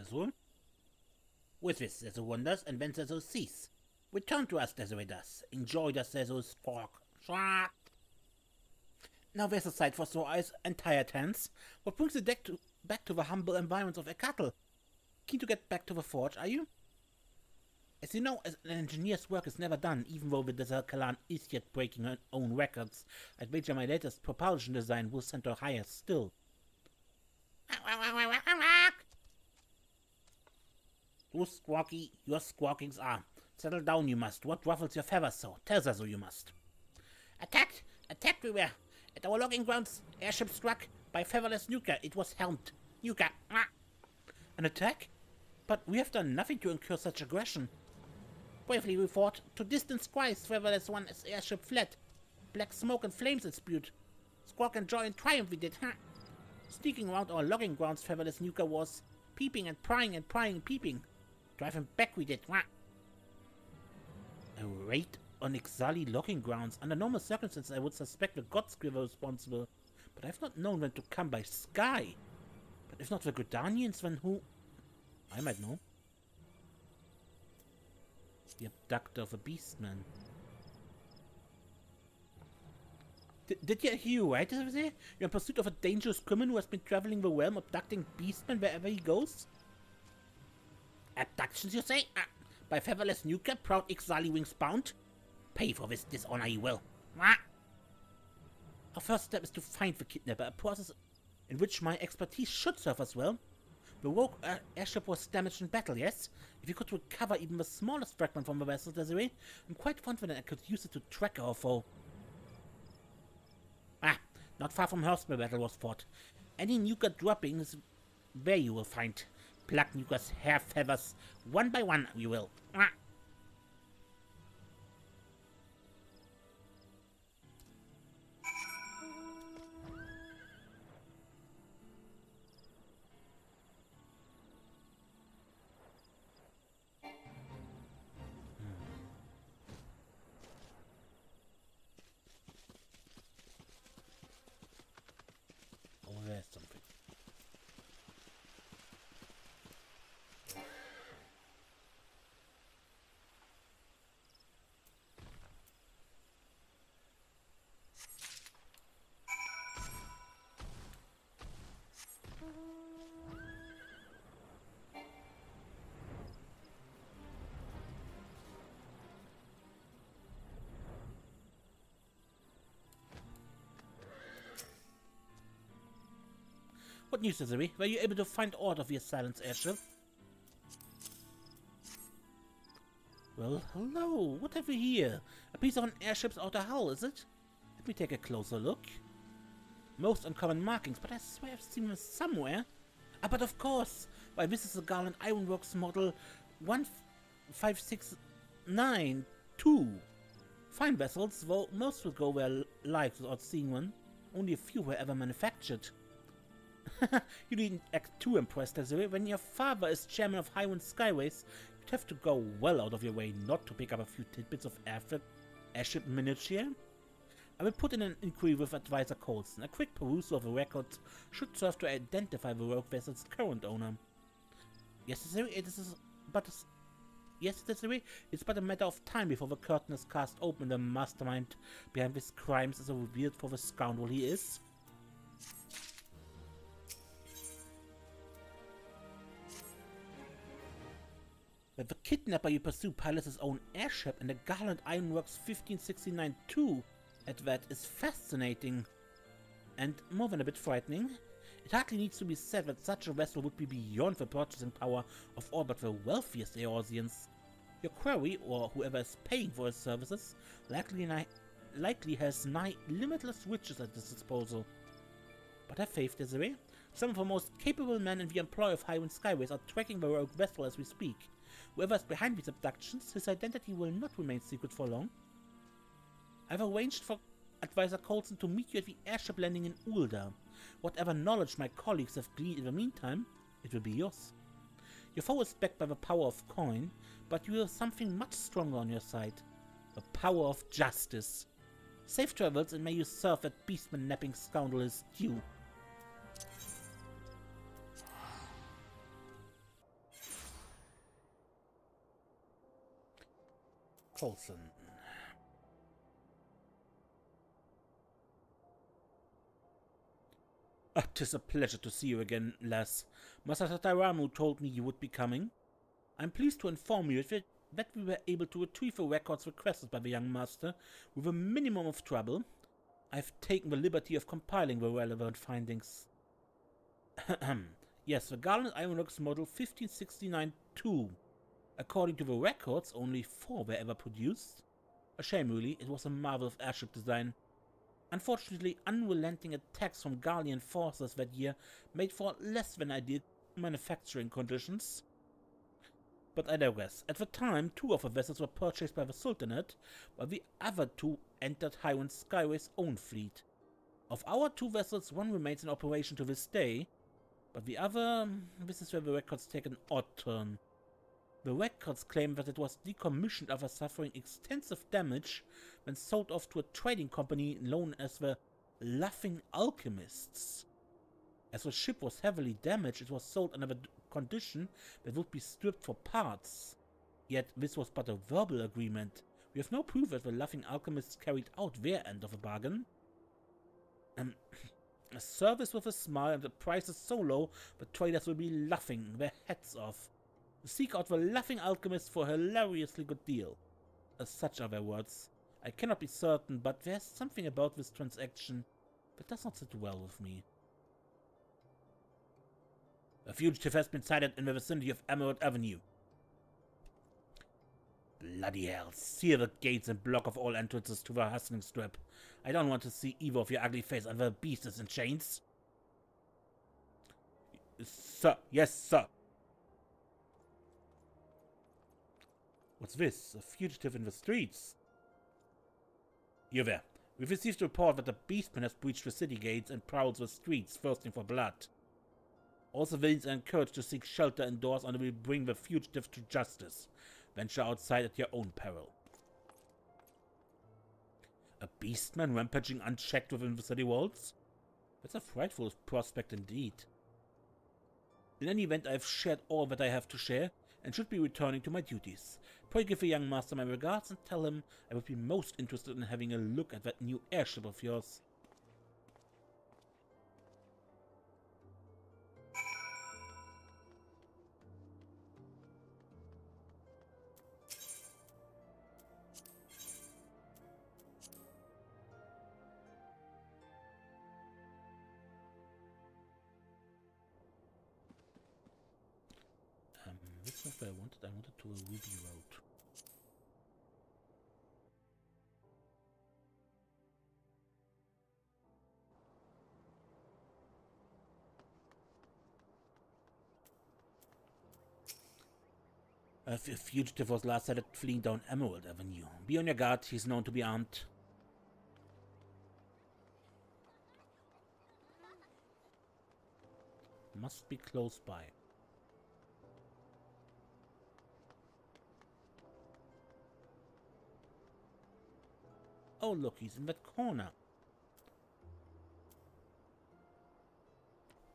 Desiree. With this, Desiree wonders, and when Desiree cease. Return to us, Desiree does. Enjoy the Desiree squawk. Squawk. Now there's a sight for sore eyes and tired hands. What brings the deck back to the humble environs of Ekatel? Keen to get back to the forge, are you? As you know, an engineer's work is never done, even though the Desert Kalan is yet breaking her own records. I'd wager my latest propulsion design will send her higher still. You squawky, your squawkings are. Settle down you must. What ruffles your feathers so? Tell her so you must. Attacked! Attacked we were! At our logging grounds, airship struck by featherless Nuka. It was helmed. Nuka! An attack? But we have done nothing to incur such aggression. Bravely we fought. To distant skies, featherless one as airship fled. Black smoke and flames it spewed. Squawk and joy and triumph we did, Sneaking around our logging grounds, featherless Nuka was. Peeping and prying and prying and peeping. Drive him back we did, A raid on Ixali logging grounds. Under normal circumstances I would suspect the Godscriver responsible. But I've not known when to come by sky. But if not the Gridanians, then who? I might know. The abductor of a beastman. Did you hear right over there? You're in pursuit of a dangerous criminal who has been traveling the realm, abducting beastmen wherever he goes? Abductions, you say? By featherless Nuka, proud Ixali wings bound? Pay for this dishonor you will. Our first step is to find the kidnapper, a process in which my expertise should serve us well. The rogue airship was damaged in battle, yes? If you could recover even the smallest fragment from the vessel, Desiree, I'm quite confident I could use it to track our foe. Not far from Hearth the battle was fought. Any Nuka dropping is where you will find. Pluck Nuka's hair feathers one by one, you will. There's something. What news, Desiree? Were you able to find aught of your silence airship? Well, hello. What have we here? A piece of an airship's outer hull, is it? Let me take a closer look. Most uncommon markings, but I swear I've seen them somewhere. But of course! Why, this is the Garland Ironworks model 15692. Fine vessels, though most will go their lives without seeing one. Only a few were ever manufactured. You needn't act too impressed, Desiree. When your father is chairman of Highwind Skyways, you'd have to go well out of your way not to pick up a few tidbits of airship miniature. I will put in an inquiry with Advisor Coulson. A quick perusal of the records should serve to identify the rogue vessel's current owner. Yes, Desiree, it's but a matter of time before the curtain is cast open and the mastermind behind these crimes is revealed for the scoundrel he is. But the kidnapper you pursue pilots his own airship, and the Garland Ironworks 15692 at that is fascinating. And more than a bit frightening. It hardly needs to be said that such a vessel would be beyond the purchasing power of all but the wealthiest Eorzeans. Your quarry, or whoever is paying for his services, likely has nigh limitless riches at his disposal. But have faith, Desiree. Some of the most capable men in the employ of Highwind Skyways are tracking the rogue vessel as we speak. Whoever is behind these abductions, his identity will not remain secret for long. I've arranged for Advisor Coulson to meet you at the airship landing in Ulda. Whatever knowledge my colleagues have gleaned in the meantime, it will be yours. Your foe is backed by the power of coin, but you have something much stronger on your side. The power of justice. Safe travels, and may you serve that beastman napping scoundrel his due. Coulson. 'Tis a pleasure to see you again, lass. Master Tataramu told me you would be coming. I'm pleased to inform you that we were able to retrieve the records requested by the young master with a minimum of trouble. I've taken the liberty of compiling the relevant findings. Yes, the Garland Ironworks model 1569-2. According to the records, only 4 were ever produced. A shame, really. It was a marvel of airship design. Unfortunately, unrelenting attacks from Garlean forces that year made for less than ideal manufacturing conditions. But I digress. At the time, 2 of the vessels were purchased by the Sultanate, while the other 2 entered Highwind Skyway's own fleet. Of our 2 vessels, one remains in operation to this day, but the other, this is where the records take an odd turn. The records claim that it was decommissioned after suffering extensive damage when sold off to a trading company known as the Laughing Alchemists. As the ship was heavily damaged, it was sold under the condition that it would be stripped for parts. Yet this was but a verbal agreement. We have no proof that the Laughing Alchemists carried out their end of the bargain. A service with a smile and the price is so low, the traders will be laughing their heads off. Seek out the Laughing Alchemist for a hilariously good deal. Such are their words. I cannot be certain, but there's something about this transaction that does not sit well with me. A fugitive has been sighted in the vicinity of Emerald Avenue. Bloody hell, seal the gates and block off all entrances to the hustling strip. I don't want to see either of your ugly face and the beasts in chains. Sir, yes, sir. What's this? A fugitive in the streets? You there. We've received a report that the beastman has breached the city gates and prowls the streets, thirsting for blood. All civilians are encouraged to seek shelter indoors until we bring the fugitive to justice. Venture outside at your own peril. A beastman rampaging unchecked within the city walls? That's a frightful prospect indeed. In any event, I have shared all that I have to share, and should be returning to my duties. Pray give the young master my regards and tell him I would be most interested in having a look at that new airship of yours. This is not what I wanted. I wanted to a Ruby Road. A fugitive was last sighted fleeing down Emerald Avenue. Be on your guard, he's known to be armed. Must be close by. Oh look, he's in that corner.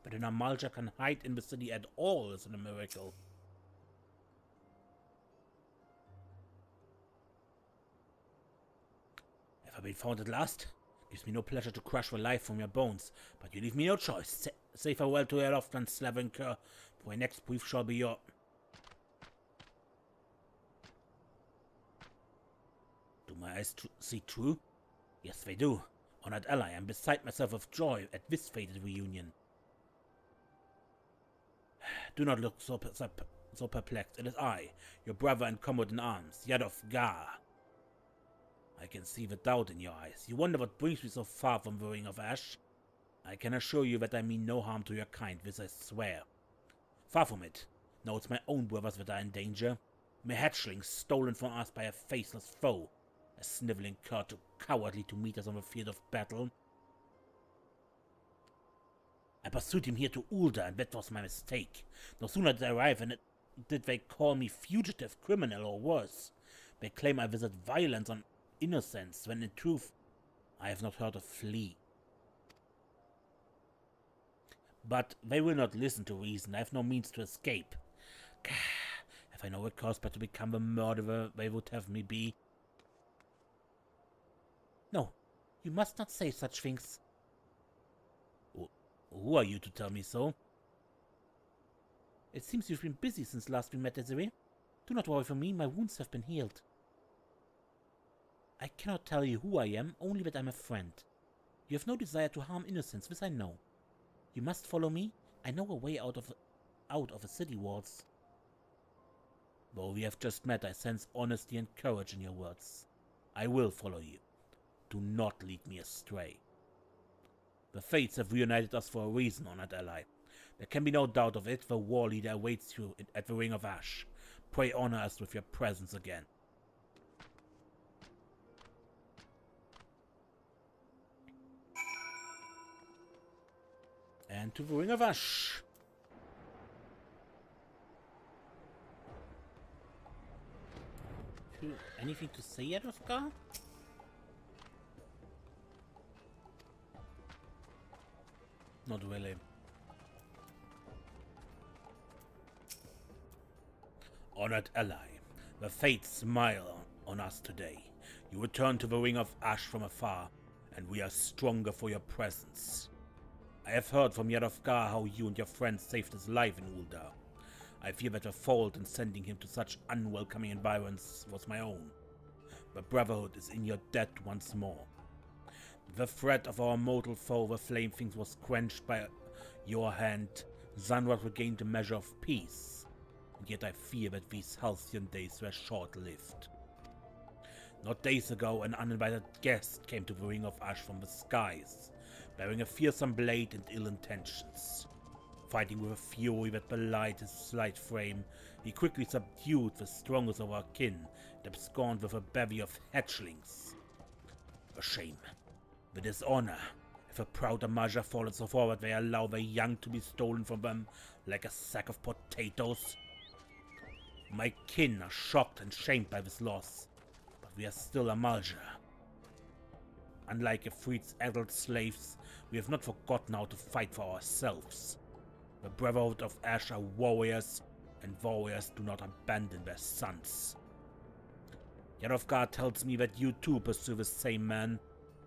But an Amalj'aa can hide in the city at all is a miracle. Ever been found at last? Gives me no pleasure to crush the life from your bones, but you leave me no choice. Say farewell to your loved one, Slavin Kur, for my next brief shall be your... Do my eyes see true? Yes, they do. Honored ally, I'm beside myself with joy at this fated reunion. Do not look so perplexed. It is I, your brother and comrade in arms, Yadov Gar. I can see the doubt in your eyes. You wonder what brings me so far from the Ring of Ash. I can assure you that I mean no harm to your kind, this I swear. Far from it. No, it's my own brothers that are in danger. Mere hatchlings stolen from us by a faceless foe. A sniveling cur too cowardly to meet us on the field of battle. I pursued him here to Ul'dah, and that was my mistake. No sooner did I arrive did they call me fugitive, criminal, or worse. They claim I visit violence on innocence, when in truth, I have not heard of flee. But they will not listen to reason. I have no means to escape. If I know a course but to become the murderer they would have me be, No, you must not say such things. Who are you to tell me so? It seems you've been busy since last we met, Desiree. Do not worry for me, my wounds have been healed. I cannot tell you who I am, only that I'm a friend. You have no desire to harm innocents, this I know. You must follow me. I know a way out of the city walls. Though we have just met, I sense honesty and courage in your words. I will follow you. Do not lead me astray. The fates have reunited us for a reason, honored ally. There can be no doubt of it. The war leader awaits you at the Ring of Ash. Pray honor us with your presence again. And to the Ring of Ash. Anything to say yet, Oscar? Not really. Honored ally, the fates smile on us today. You return to the Ring of Ash from afar, and we are stronger for your presence. I have heard from Yadovgar how you and your friends saved his life in Ul'dah. I fear that the fault in sending him to such unwelcoming environs was my own. The Brotherhood is in your debt once more. The threat of our mortal foe, the Flame Things, was quenched by your hand. Zanrod regained a measure of peace, and yet I fear that these halcyon days were short-lived. Not days ago, an uninvited guest came to the Ring of Ash from the skies, bearing a fearsome blade and ill intentions. Fighting with a fury that belied his slight frame, he quickly subdued the strongest of our kin and absconded with a bevy of hatchlings. A shame. The dishonor. If a proud Amaja fallen so forward, they allow the young to be stolen from them like a sack of potatoes. My kin are shocked and shamed by this loss, but we are still Amaja. Unlike Ifrit's adult slaves, we have not forgotten how to fight for ourselves. The Brotherhood of Ash are warriors, and warriors do not abandon their sons. Yadovgar tells me that you too pursue the same man.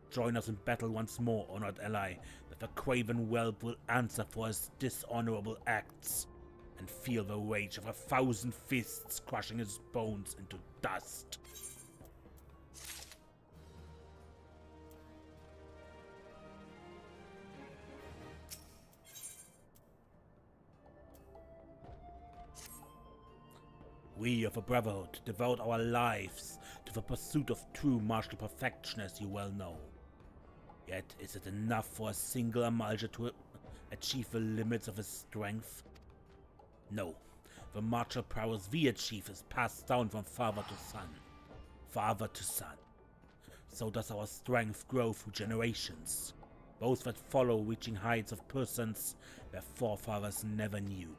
Join us in battle once more, honored ally, that the craven whelp will answer for his dishonorable acts, and feel the rage of 1,000 fists crushing his bones into dust. We of the Brotherhood devote our lives to the pursuit of true martial perfection, as you well know. Yet, is it enough for a single Amaja to achieve the limits of his strength? No. The martial prowess we achieve is passed down from father to son. Father to son. So does our strength grow through generations. Those that follow reaching heights of persons their forefathers never knew.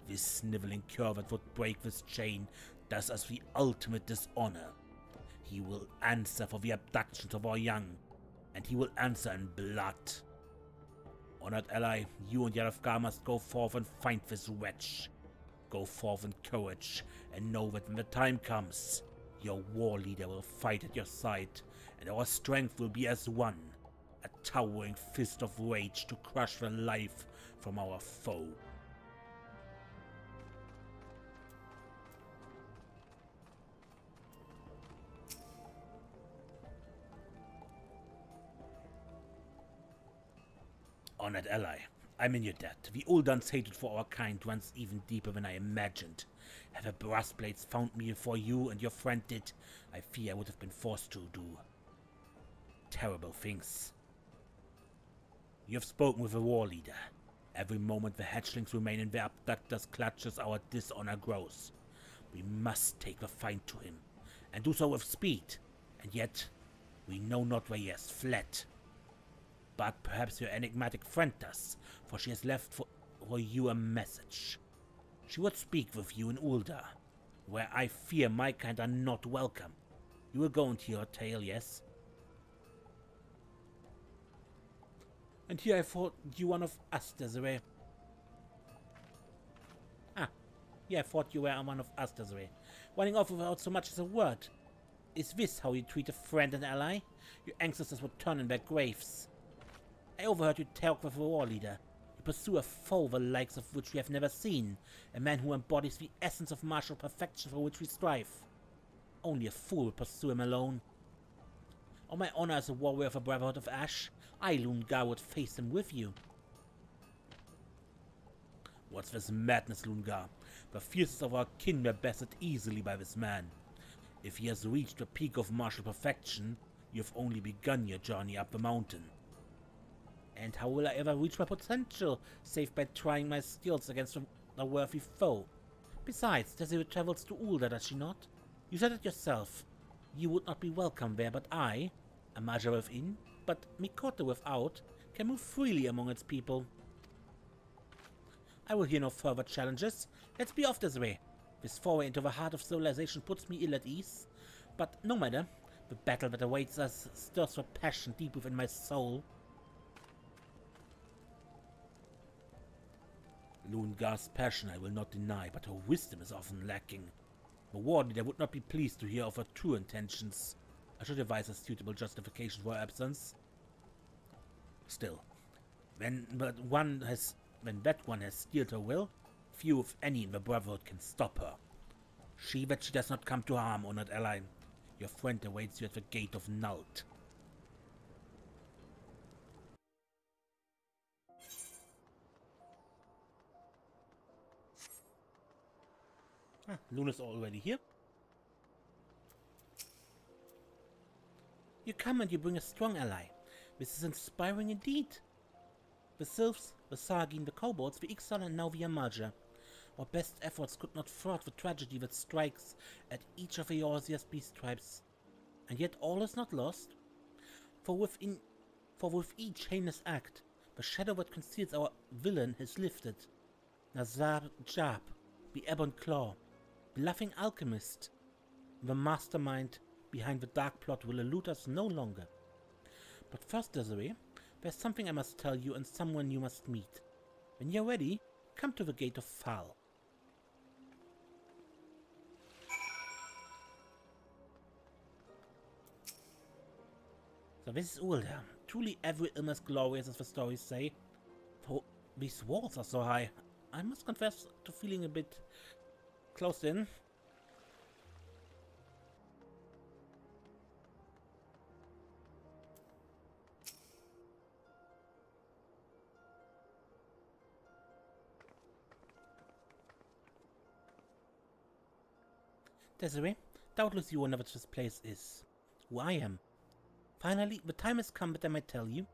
This sniveling cur that would break this chain does us the ultimate dishonor. He will answer for the abductions of our young, and he will answer in blood. Honored ally, you and Yadovgar must go forth and find this wretch. Go forth in courage, and know that when the time comes, your war leader will fight at your side, and our strength will be as one, a towering fist of rage to crush the life from our foe. Honored ally, I'm in your debt. The Ul'dah's hatred for our kind runs even deeper than I imagined. Had the Brassblades found me before you and your friend did, I fear I would have been forced to do terrible things. You have spoken with the war leader. Every moment the hatchlings remain in their abductors' clutches, our dishonor grows. We must take the fight to him, and do so with speed. And yet, we know not where he has fled. But perhaps your enigmatic friend does, for she has left for you a message. She would speak with you in Ul'dah, where I fear my kind are not welcome. You will go into your tale, yes? And here I thought you one of us, Desiree. Ah, yeah, I thought you were one of us, Desiree. Running off without so much as a word. Is this how you treat a friend and ally? Your ancestors would turn in their graves. I overheard you talk with a war leader. You pursue a foe the likes of which we have never seen, a man who embodies the essence of martial perfection for which we strive. Only a fool would pursue him alone. On my honor as a warrior of the Brotherhood of Ash, I, Lungar, would face him with you. What's this madness, Lungar? The fiercest of our kin were bested easily by this man. If he has reached the peak of martial perfection, you have only begun your journey up the mountain. And how will I ever reach my potential, save by trying my skills against a worthy foe? Besides, Desiree travels to Ul'dah, does she not? You said it yourself. You would not be welcome there, but I, a Majah within, but Miqo'te without, can move freely among its people. I will hear no further challenges. Let's be off this way. This foray into the heart of civilization puts me ill at ease. But no matter, the battle that awaits us stirs the passion deep within my soul. Lungar's passion I will not deny, but her wisdom is often lacking. The war leader would not be pleased to hear of her true intentions. I should devise a suitable justification for her absence. Still, when that one has steeled her will, few if any in the Brotherhood can stop her. See that she does not come to harm, honored ally. Your friend awaits you at the gate of Nult. Luna's already here. You come and you bring a strong ally. This is inspiring indeed. The Sylphs, the Sargin, the Kobolds, the Ixal, and now the Amaja. Our best efforts could not thwart the tragedy that strikes at each of Eorzea's beast tribes. And yet all is not lost. For with each heinous act, the shadow that conceals our villain is lifted. Nazar Jab, the Ebon Claw, the Laughing Alchemist, the mastermind behind the dark plot will elude us no longer. But first, Desiree, there's something I must tell you and someone you must meet. When you're ready, come to the Gate of Fal. So this is Ul'dah. Truly every ilm as glorious as the stories say. Though these walls are so high, I must confess to feeling a bit closed in. Desiree, doubtless you will know what this place is. Who I am. Finally, the time has come that I might tell you.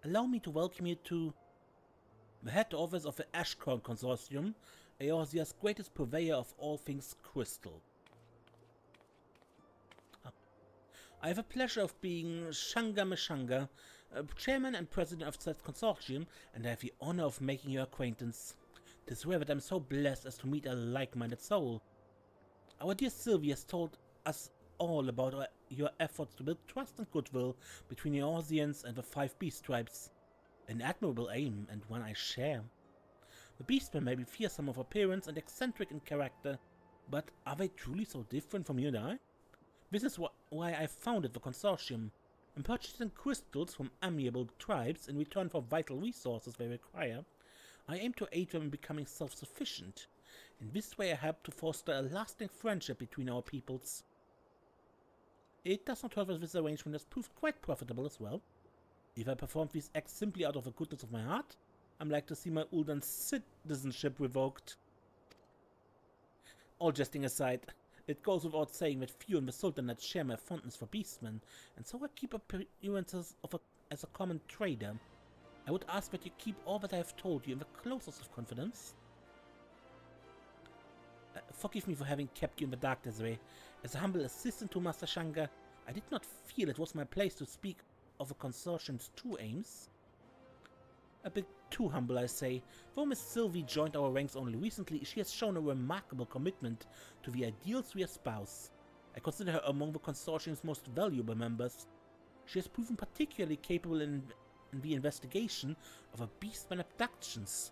Allow me to welcome you to the head office of the Ashcorn Consortium, Eorzea's greatest purveyor of all things crystal. I have the pleasure of being Shanga Meshanga, chairman and president of that consortium, and I have the honor of making your acquaintance. It is rare that I am so blessed as to meet a like-minded soul. Our dear Sylvie has told us all about your efforts to build trust and goodwill between the Eorzeans and the 5 beast tribes. An admirable aim, and one I share. The beastmen may be fearsome of appearance and eccentric in character, but are they truly so different from you and I? This is why I founded the consortium, and purchasing crystals from amiable tribes in return for vital resources they require. I aim to aid them in becoming self-sufficient. In this way I help to foster a lasting friendship between our peoples. It does not hurt that this arrangement has proved quite profitable as well. If I performed these acts simply out of the goodness of my heart, I'm like to see my Ul'dah citizenship revoked. All jesting aside, it goes without saying that few in the Sultanate share my fondness for beastmen, and so I keep appearances as a common trader. I would ask that you keep all that I have told you in the closest of confidence. Forgive me for having kept you in the dark, Desiree. As a humble assistant to Master Shanga, I did not feel it was my place to speak of the consortium's true aims. A bit too humble, I say. Though Miss Sylvie joined our ranks only recently, she has shown a remarkable commitment to the ideals we espouse. I consider her among the consortium's most valuable members. She has proven particularly capable in the investigation of beastmen abductions.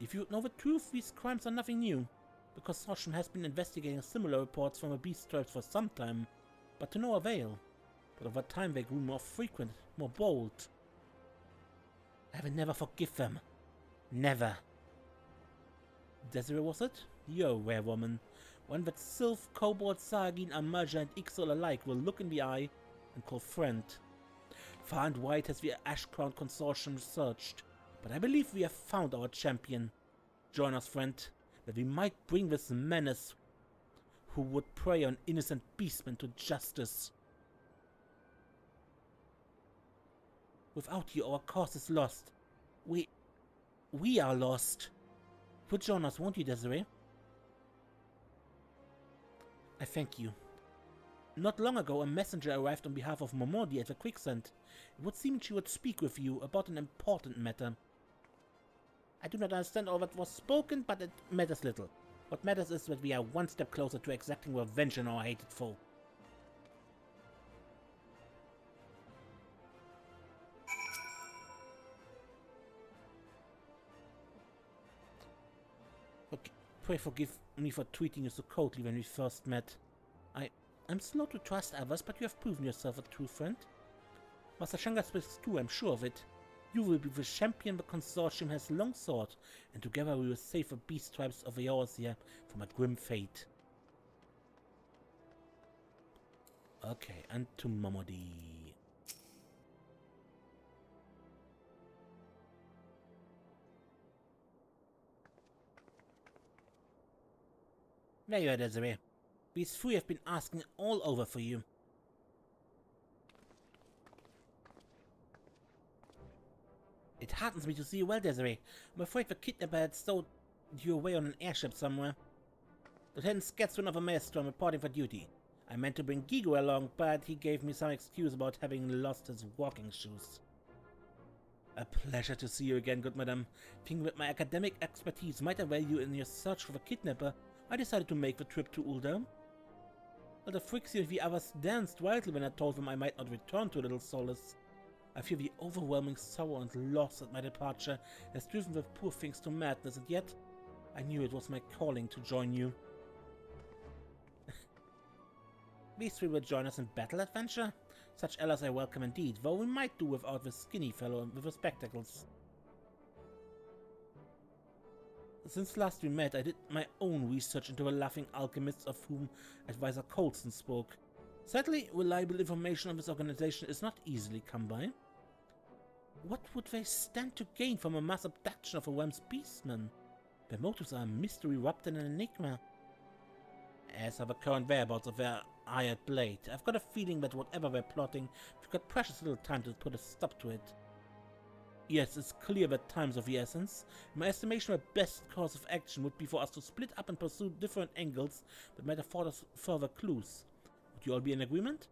If you know the truth, these crimes are nothing new. The consortium has been investigating similar reports from the beast tribes for some time, but to no avail. But over time they grew more frequent, more bold. I will never forgive them. Never. Desiree, was it? You're a rare woman. One that Sylph, Kobold, Sargin, Amarja and Ixol alike will look in the eye and call friend. Far and wide has the Ash-Crown Consortium searched, but I believe we have found our champion. Join us, friend, that we might bring this menace who would prey on innocent beastmen to justice. Without you, our cause is lost. We are lost. You'll join us, won't you, Desiree? I thank you. Not long ago, a messenger arrived on behalf of Momodi at the Quicksand. It would seem she would speak with you about an important matter. I do not understand all that was spoken, but it matters little. What matters is that we are one step closer to exacting revenge on our hated foe. Okay, pray forgive me for treating you so coldly when we first met. I'm slow to trust others, but you have proven yourself a true friend. Master Shanga speaks true, I'm sure of it. You will be the champion the consortium has long sought, and together we will save the beast tribes of Eorzea from a grim fate. Okay, and to Momodi. There you are, Desiree. These three have been asking all over for you. It heartens me to see you well, Desiree. I'm afraid the kidnapper had stowed you away on an airship somewhere. Lieutenant Scatsman of a Maelstrom reporting for duty. I meant to bring Gigo along, but he gave me some excuse about having lost his walking shoes. A pleasure to see you again, good madam. Thinking that my academic expertise might avail you in your search for the kidnapper, I decided to make the trip to Uldum. Well, the Frixie and the others danced wildly when I told them I might not return to Little Solace. I feel the overwhelming sorrow and loss at my departure has driven the poor things to madness, and yet I knew it was my calling to join you. These three will join us in battle adventure? Such allies I welcome indeed, though we might do without the skinny fellow with the spectacles. Since last we met, I did my own research into the laughing alchemists of whom Advisor Coulson spoke. Sadly, reliable information on this organization is not easily come by. What would they stand to gain from a mass abduction of a Wem's beastmen? Their motives are a mystery wrapped in an enigma. As are the current whereabouts of their hired blade. I've got a feeling that whatever they're plotting, we've got precious little time to put a stop to it. Yes, it's clear that time's of the essence. In my estimation, the best course of action would be for us to split up and pursue different angles that might afford us further clues. Would you all be in agreement?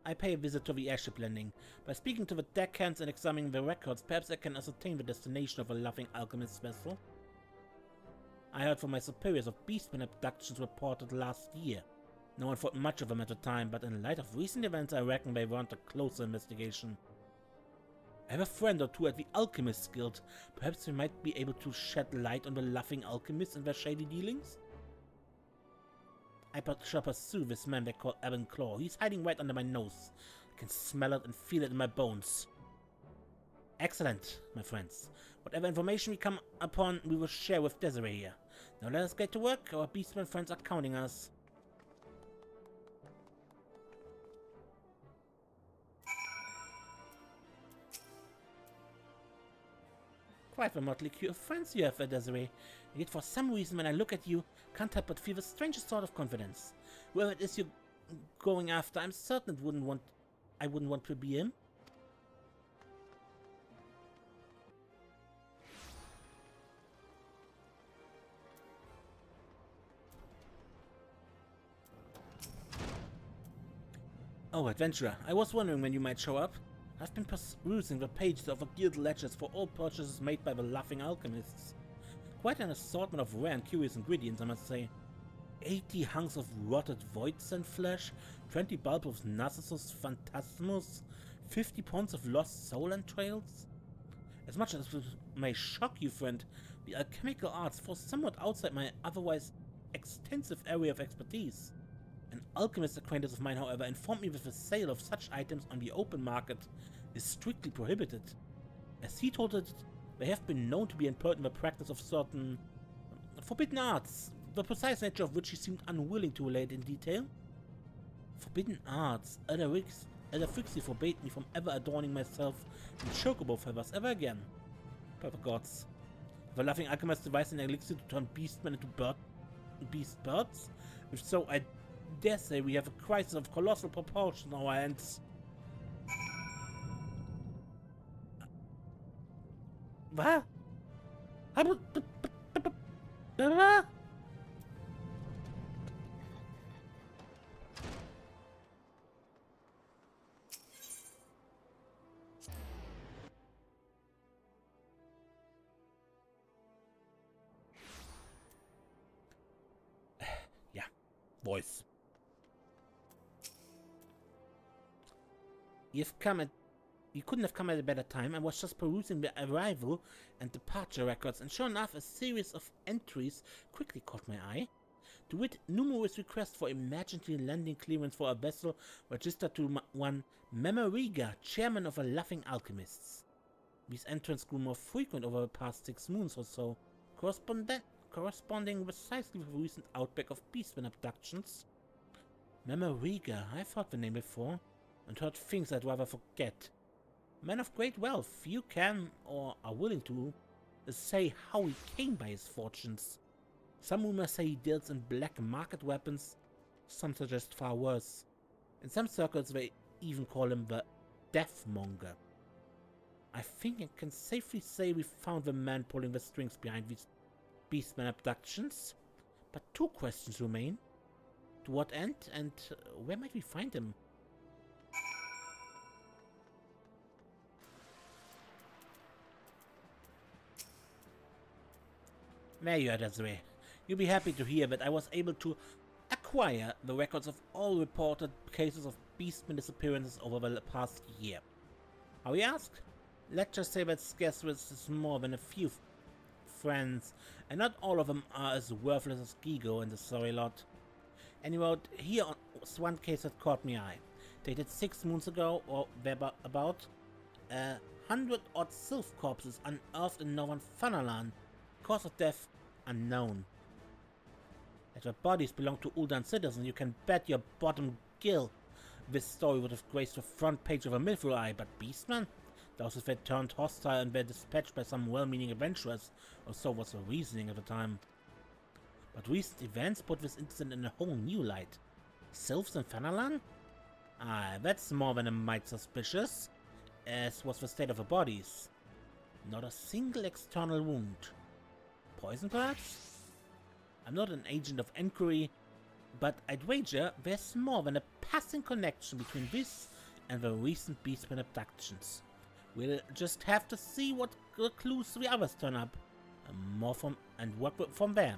I pay a visit to the airship landing. By speaking to the deckhands and examining the records, perhaps I can ascertain the destination of a laughing alchemist's vessel. I heard from my superiors of beastmen abductions reported last year. No one thought much of them at the time, but in light of recent events I reckon they warrant a closer investigation. I have a friend or two at the Alchemist's Guild. Perhaps we might be able to shed light on the laughing alchemists and their shady dealings? I shall pursue this man they call Ebon Claw. He's hiding right under my nose. I can smell it and feel it in my bones. Excellent, my friends. Whatever information we come upon, we will share with Desiree here. Now let us get to work. Our beastmen friends are counting us. Quite the motley crew of friends you have, Desiree. Yet for some reason when I look at you, can't help but feel the strangest sort of confidence. Whoever it is you're going after, I'm certain I wouldn't want to be him. Oh, adventurer, I was wondering when you might show up. I've been perusing the pages of the guild ledgers for all purchases made by the Laughing Alchemists. Quite an assortment of rare and curious ingredients, I must say. 80 hunks of rotted void-sent flesh, 20 bulbs of Narcissus Phantasmus, 50 pounds of lost soul entrails. As much as it may shock you, friend, the alchemical arts fall somewhat outside my otherwise extensive area of expertise. An alchemist acquaintance of mine, however, informed me that the sale of such items on the open market is strictly prohibited. As he told it, they have been known to be employed in the practice of certain forbidden arts, the precise nature of which he seemed unwilling to relate in detail. Forbidden arts. Elder Frixie forbade me from ever adorning myself in chocobo feathers ever again. By the gods. The laughing alchemist devised an elixir to turn beastmen into beast birds? If so, I dare say we have a crisis of colossal proportions on our hands. What? Yeah, voice. You couldn't have come at a better time. I was just perusing the arrival and departure records, and sure enough, a series of entries quickly caught my eye. To wit, numerous requests for emergency landing clearance for a vessel registered to one Memoriga, chairman of the Laughing Alchemists. These entrants grew more frequent over the past 6 moons or so, corresponding precisely with the recent outbreak of beastmen abductions. Memoriga, I've heard the name before, and heard things I'd rather forget. Man of great wealth, few can, or are willing to, say how he came by his fortunes. Some rumors say he deals in black market weapons, some suggest far worse. In some circles they even call him the Deathmonger. I think I can safely say we found the man pulling the strings behind these beastmen abductions. But 2 questions remain. To what end, and where might we find him? There you are, Desiree. You'll be happy to hear that I was able to acquire the records of all reported cases of beastmen disappearances over the past year. How you ask? Let's just say that Scarce is more than a few friends, and not all of them are as worthless as Gigo and the sorry lot. Anyway, here was one case that caught my eye. Dated 6 moons ago, or thereabout, 100-odd sylph corpses unearthed in northern Fanalan. Cause of death unknown. That the bodies belong to Ul'dan citizens, you can bet your bottom gill this story would have graced the front page of a Milfrui, but beastmen? Those if they turned hostile and were dispatched by some well-meaning adventurers, or so was the reasoning at the time. But recent events put this incident in a whole new light. Sylphs in Fanalan? Ah, that's more than a mite suspicious, as was the state of the bodies. Not a single external wound. Poison, perhaps? I'm not an agent of inquiry, but I'd wager there's more than a passing connection between this and the recent beastmen abductions. We'll just have to see what clues the others turn up, and work from there.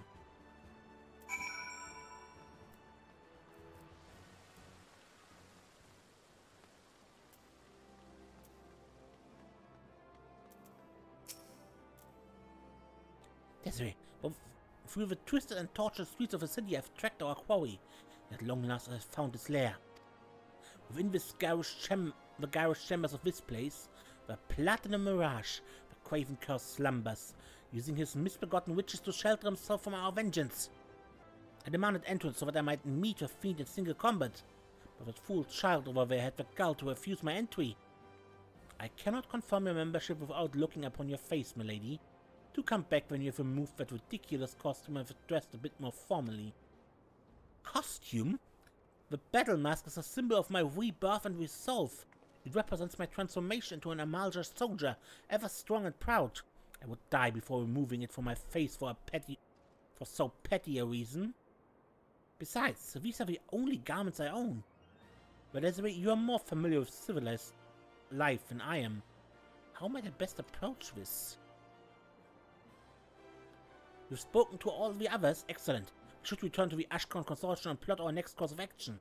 Desiree, through the twisted and tortured streets of the city I've tracked our quarry. At long last I have found its lair. Within the garish chambers of this place, the Platinum Mirage, the craven curse slumbers, using his misbegotten witches to shelter himself from our vengeance. I demanded entrance so that I might meet the fiend in single combat, but that fool child over there had the gall to refuse my entry. I cannot confirm your membership without looking upon your face, milady. Do come back when you have removed that ridiculous costume and have dressed a bit more formally. Costume? The battle mask is a symbol of my rebirth and resolve. It represents my transformation into an Amalja soldier, ever strong and proud. I would die before removing it from my face for so petty a reason. Besides, these are the only garments I own. But Desiree, you are more familiar with civilized life than I am. How might I best approach this? You've spoken to all the others. Excellent. We should return to the Ashcon Consortium and plot our next course of action.